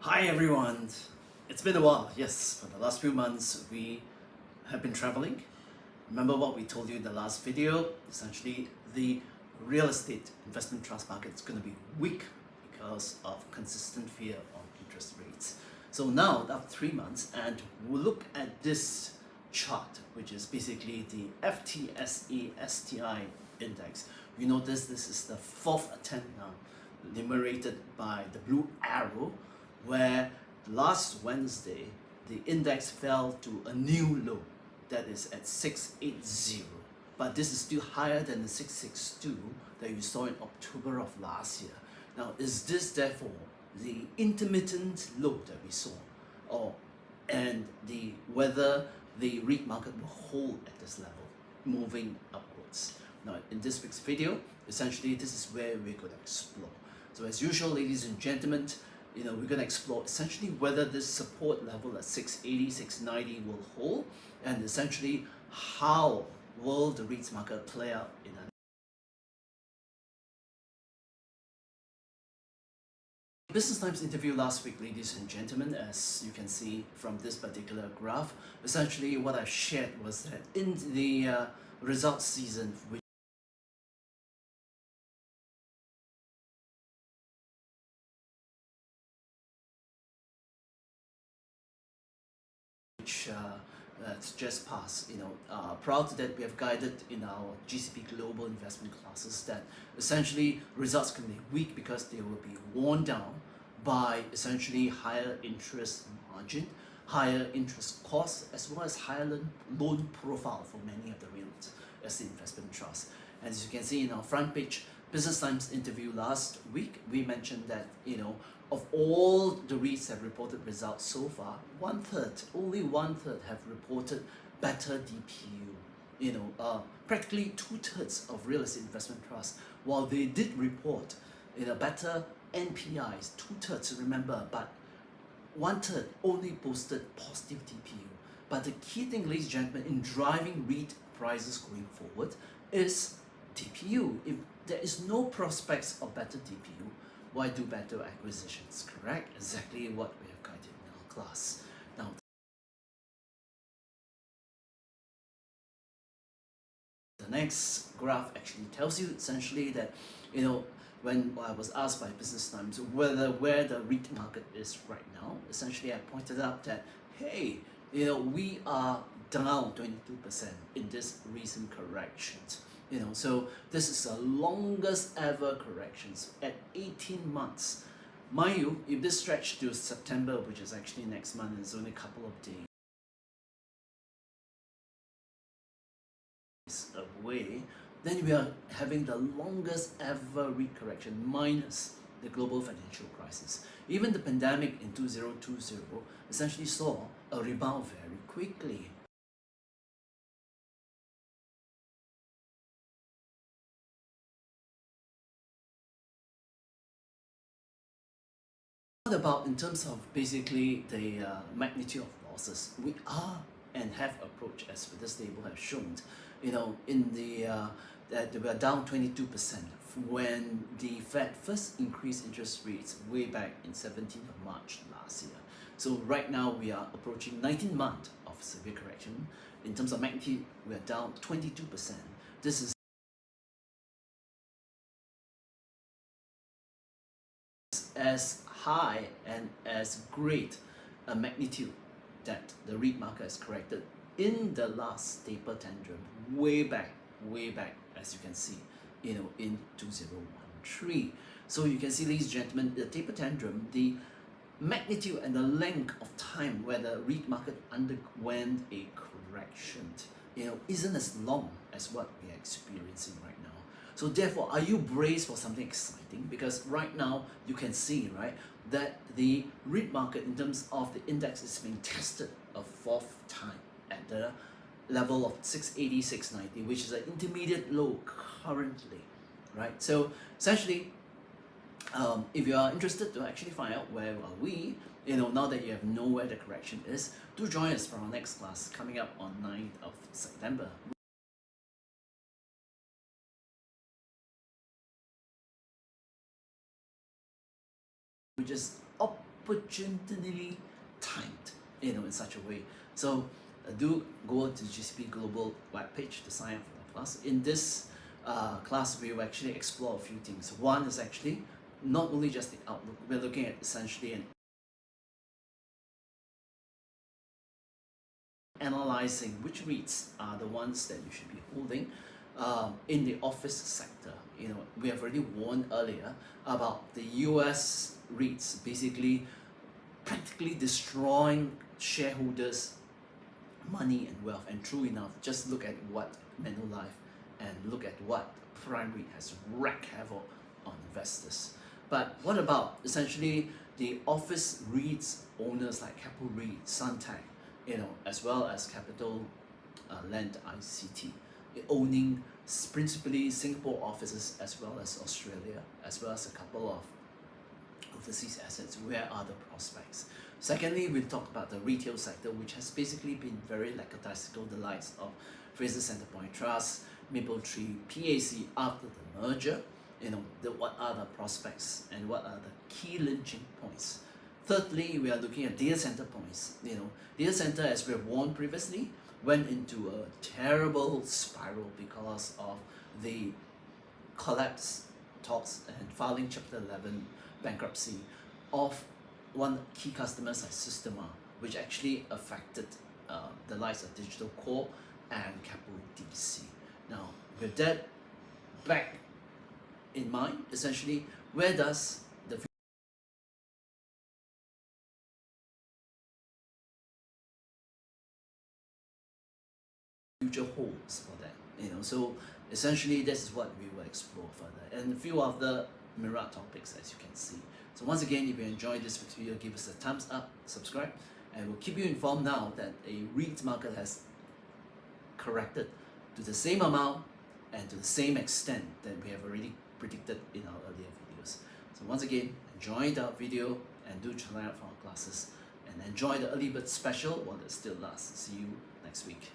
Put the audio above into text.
Hi everyone! It's been a while, yes. For the last few months we have been traveling. Remember what we told you in the last video? Essentially, the real estate investment trust market is going to be weak because of consistent fear of interest rates. So now, after 3 months, and we'll look at this chart, which is basically the FTSE ST REIT Index. You notice this is the fourth attempt now, enumerated by the blue arrow, where last Wednesday the index fell to a new low that is at 680, but this is still higher than the 662 that you saw in October of last year. Now, is this therefore the intermittent low that we saw, or and whether the REIT market will hold at this level moving upwards? Now, in this week's video, essentially this is where we're going to explore. So as usual, ladies and gentlemen, we're going to explore essentially whether this support level at 680, 690 will hold, and essentially how will the REITs market play out in a Business Times interview last week, ladies and gentlemen. As you can see from this particular graph, essentially what I shared was that in the results season, which that's just passed. Proud that we have guided in our GCP Global Investment classes that essentially results can be weak because they will be worn down by essentially higher interest margin, higher interest costs, as well as higher loan profile for many of the real estate investment trusts. As you can see in our front page Business Times interview last week, we mentioned that of all the REITs have reported results so far, only one third have reported better DPU. Practically 2/3 of real estate investment trusts, while they did report better NPIs, 2/3 remember, but 1/3 only posted positive DPU. But the key thing, ladies and gentlemen, in driving REIT prices going forward is DPU. If there is no prospects of better DPU, why do better acquisitions? Correct? Exactly what we have guided in our class. Now, the next graph actually tells you essentially that, when I was asked by Business Times where the REIT market is right now, essentially I pointed out that, hey, we are down 22% in this recent corrections. So this is the longest ever corrections at 18 months. Mind you, if this stretch to September, which is actually next month, is only a couple of days away, then we are having the longest ever REIT correction minus the global financial crisis. Even the pandemic in 2020 essentially saw a rebound very quickly. What about in terms of basically the magnitude of losses? We are and have approached, as this table has shown, in that we are down 22% when the Fed first increased interest rates way back in 17th of March last year. So right now we are approaching 19 months of severe correction. In terms of magnitude, we are down 22%. This is as high and as great a magnitude that the REIT market has corrected in the last taper tantrum way back, as you can see, in 2013. So you can see, ladies and gentlemen, the taper tantrum, the magnitude and the length of time where the REIT market underwent a correction, isn't as long as what we are experiencing right now. So therefore, are you braced for something exciting? Because right now you can see, right, that the REIT market in terms of the index is being tested a fourth time at the level of 680, 690, which is an intermediate low currently, right? So essentially, if you are interested to actually find out where are we, now that you have known where the correction is, do join us for our next class coming up on 9th of September. Which is opportunely timed, in such a way. So do go to GCP Global webpage to sign up for the class. In this class, we will actually explore a few things. One is actually not only just the outlook, we're looking at essentially an analyzing which REITs are the ones that you should be holding in the office sector. We have already warned earlier about the US REITs basically practically destroying shareholders' money and wealth. And true enough, just look at what Manulife and look at what Prime REIT has wreaked havoc on investors. But what about essentially the office REITs owners like Capital REIT, Suntec, as well as Capital Land ICT, owning principally Singapore offices as well as Australia, as well as a couple of overseas assets? Where are the prospects? Secondly, we talked about the retail sector, which has basically been very lackadaisical, the likes of Fraser Centrepoint Trust, Mapletree, PAC after the merger. What are the prospects and what are the key lynching points? Thirdly, we are looking at data center points. Data center, as we have warned previously, went into a terrible spiral because of the collapse talks and filing Chapter 11 bankruptcy of one key customers like Systema, which actually affected the likes of Digital Core and Capital DC. Now, with that back in mind, essentially, where does the future holds for that? So essentially, this is what we will explore further, and a few other mirror topics, as you can see. So once again, if you enjoyed this video, give us a thumbs up, subscribe, and we'll keep you informed now that a REIT market has corrected to the same amount and to the same extent that we have already predicted in our earlier videos. So once again, enjoy the video and do try out for our classes and enjoy the early bird special while it still lasts. See you next week.